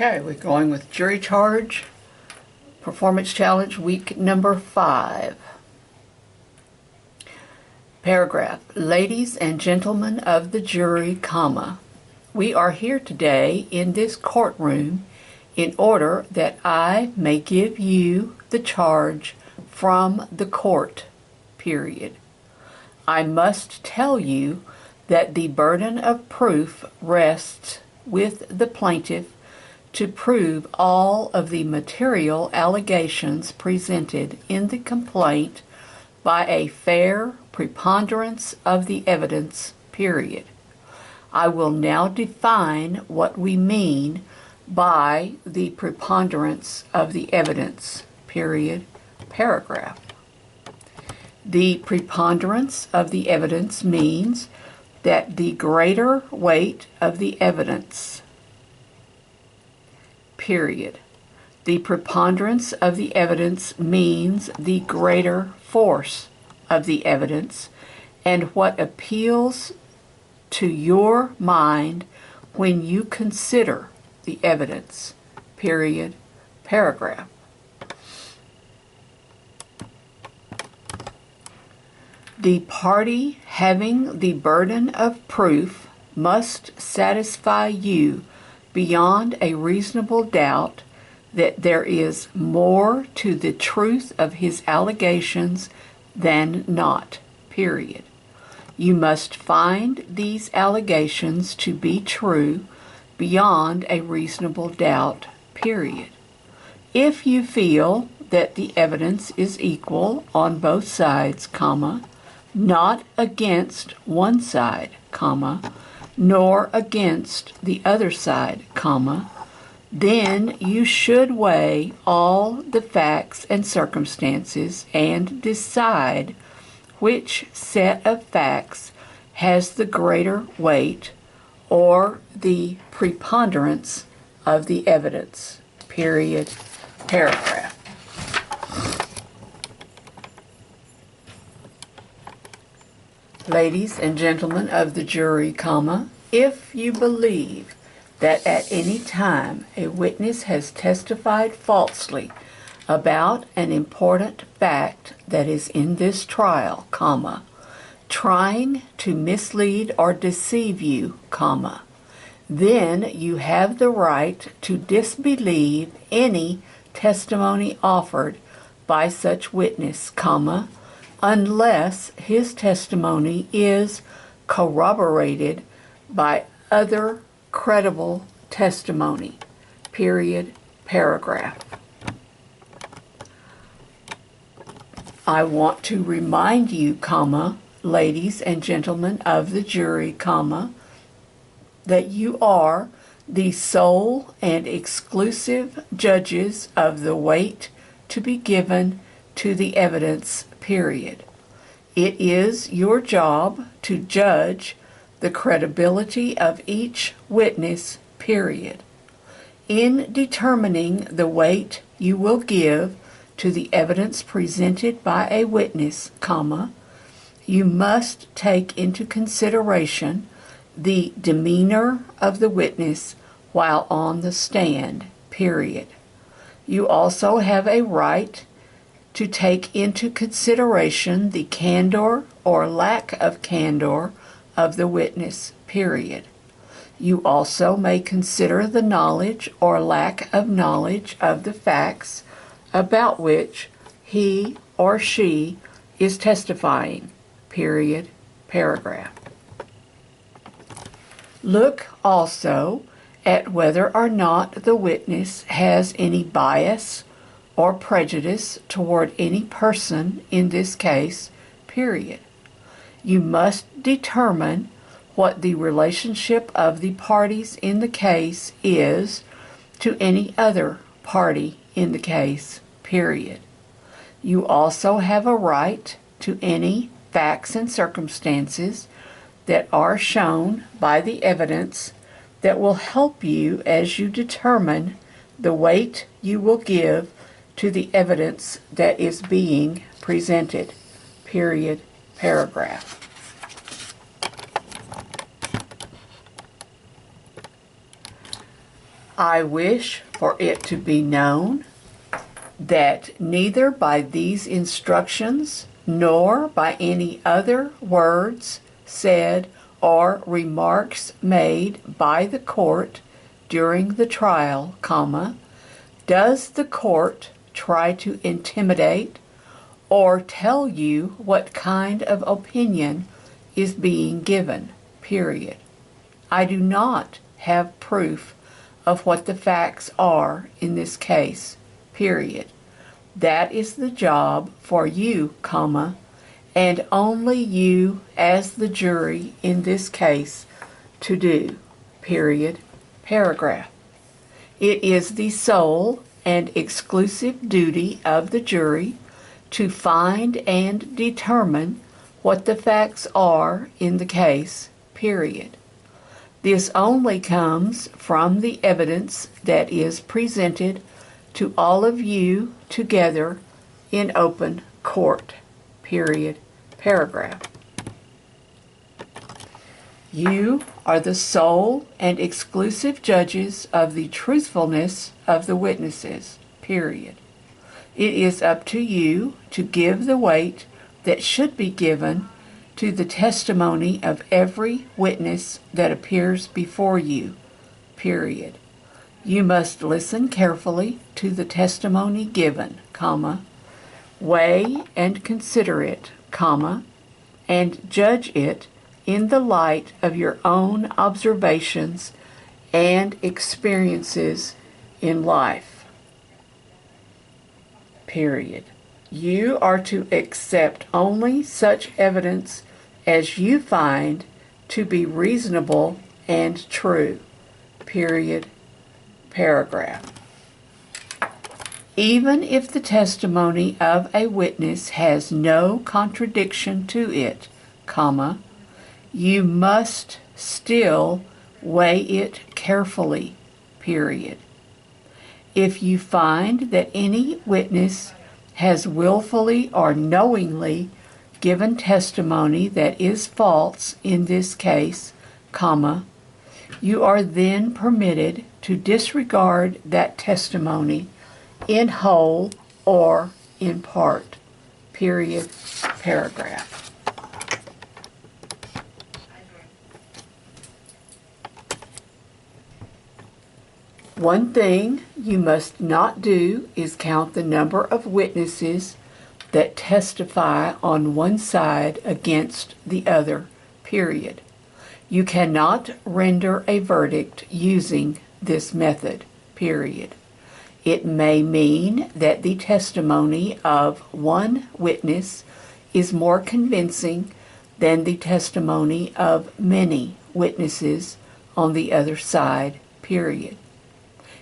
Okay, we're going with jury charge, performance challenge, week number 5. Paragraph, ladies and gentlemen of the jury, comma, we are here today in this courtroom in order that I may give you the charge from the court, period. I must tell you that the burden of proof rests with the plaintiff to prove all of the material allegations presented in the complaint by a fair preponderance of the evidence, period. I will now define what we mean by the preponderance of the evidence, period, paragraph. The preponderance of the evidence means that the greater weight of the evidence, period. The preponderance of the evidence means the greater force of the evidence and what appeals to your mind when you consider the evidence, period, paragraph. The party having the burden of proof must satisfy you beyond a reasonable doubt that there is more to the truth of his allegations than not, period. You must find these allegations to be true beyond a reasonable doubt, period. If you feel that the evidence is equal on both sides, comma, not against one side, comma, nor against the other side, comma, then you should weigh all the facts and circumstances and decide which set of facts has the greater weight or the preponderance of the evidence, period, paragraph. Ladies and gentlemen of the jury, comma, if you believe that at any time a witness has testified falsely about an important fact that is in this trial, comma, trying to mislead or deceive you, comma, then you have the right to disbelieve any testimony offered by such witness, comma, unless his testimony is corroborated by other credible testimony, period, paragraph. I want to remind you, comma, ladies and gentlemen of the jury, comma, that you are the sole and exclusive judges of the weight to be given to the evidence, period. It is your job to judge the credibility of each witness, period. In determining the weight you will give to the evidence presented by a witness, comma, you must take into consideration the demeanor of the witness while on the stand, period. You also have a right to take into consideration the candor or lack of candor of the witness, period. You also may consider the knowledge or lack of knowledge of the facts about which he or she is testifying, period, paragraph. Look also at whether or not the witness has any bias or prejudice toward any person in this case, period. You must determine what the relationship of the parties in the case is to any other party in the case, period. You also have a right to any facts and circumstances that are shown by the evidence that will help you as you determine the weight you will give to the evidence that is being presented, period, paragraph. I wish for it to be known that neither by these instructions nor by any other words said or remarks made by the court during the trial, does the court try to intimidate or tell you what kind of opinion is being given, period. I do not have proof of what the facts are in this case, period. That is the job for you, and only you as the jury in this case to do, period, paragraph. It is the sole and exclusive duty of the jury to find and determine what the facts are in the case, period. This only comes from the evidence that is presented to all of you together in open court, period, paragraph. You are the sole and exclusive judges of the truthfulness of the witnesses, period. It is up to you to give the weight that should be given to the testimony of every witness that appears before you, period. You must listen carefully to the testimony given, weigh and consider it, and judge it in the light of your own observations and experiences in life, period. You are to accept only such evidence as you find to be reasonable and true, period, paragraph. Even if the testimony of a witness has no contradiction to it, you must still weigh it carefully, period. If you find that any witness has willfully or knowingly given testimony that is false in this case, you are then permitted to disregard that testimony in whole or in part, period, paragraph. One thing you must not do is count the number of witnesses that testify on one side against the other, period. You cannot render a verdict using this method, period. It may mean that the testimony of one witness is more convincing than the testimony of many witnesses on the other side, period.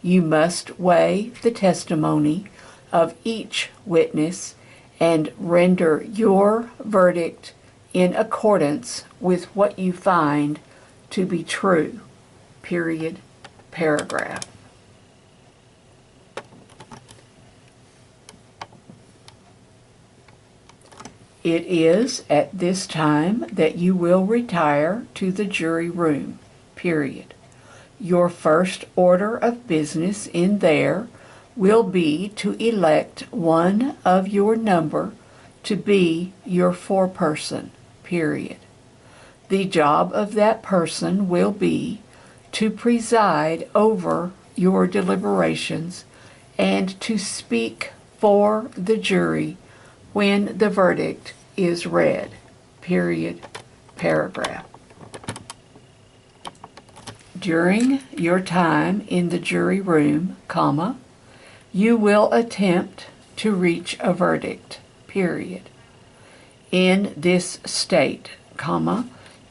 You must weigh the testimony of each witness and render your verdict in accordance with what you find to be true, period, paragraph. It is at this time that you will retire to the jury room, period. Your first order of business in there will be to elect one of your number to be your foreperson, period. The job of that person will be to preside over your deliberations and to speak for the jury when the verdict is read, period, paragraph. During your time in the jury room, you will attempt to reach a verdict, period. In this state,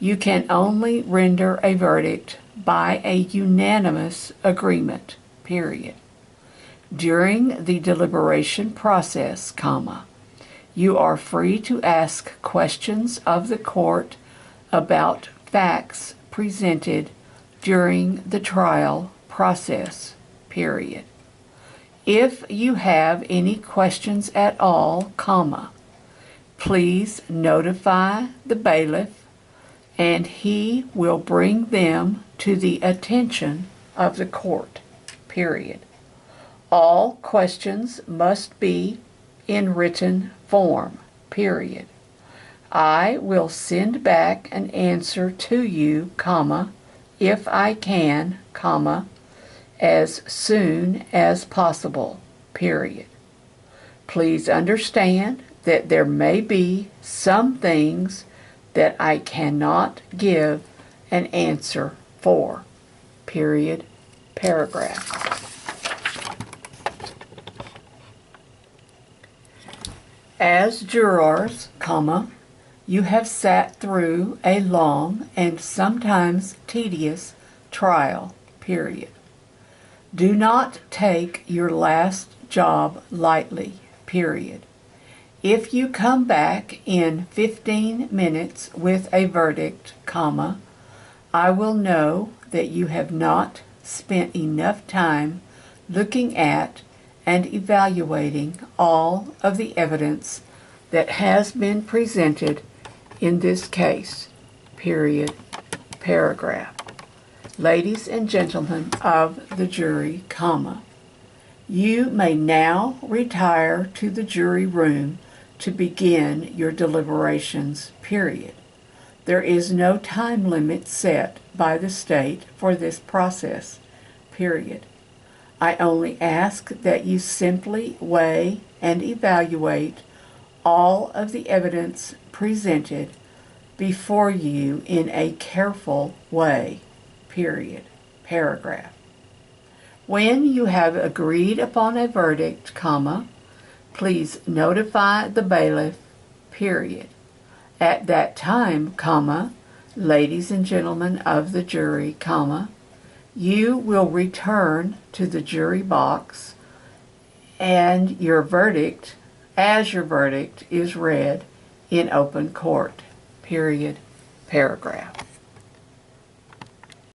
you can only render a verdict by a unanimous agreement, period. During the deliberation process, you are free to ask questions of the court about facts presented during the trial process, period. If you have any questions at all, please notify the bailiff and he will bring them to the attention of the court, period. All questions must be in written form, period. I will send back an answer to you, comma, if I can, comma, as soon as possible, period. Please understand that there may be some things that I cannot give an answer for, period, paragraph. As jurors, comma, you have sat through a long and sometimes tedious trial, period. Do not take your last job lightly, period. If you come back in 15 minutes with a verdict, comma, I will know that you have not spent enough time looking at and evaluating all of the evidence that has been presented in this case, period, paragraph. Ladies and gentlemen of the jury, comma, you may now retire to the jury room to begin your deliberations, period. There is no time limit set by the state for this process, period. I only ask that you simply weigh and evaluate all of the evidence presented before you in a careful way, period, paragraph. When you have agreed upon a verdict, comma, please notify the bailiff, period. At that time, comma, ladies and gentlemen of the jury, comma, you will return to the jury box and your verdict is read in open court, period, paragraph.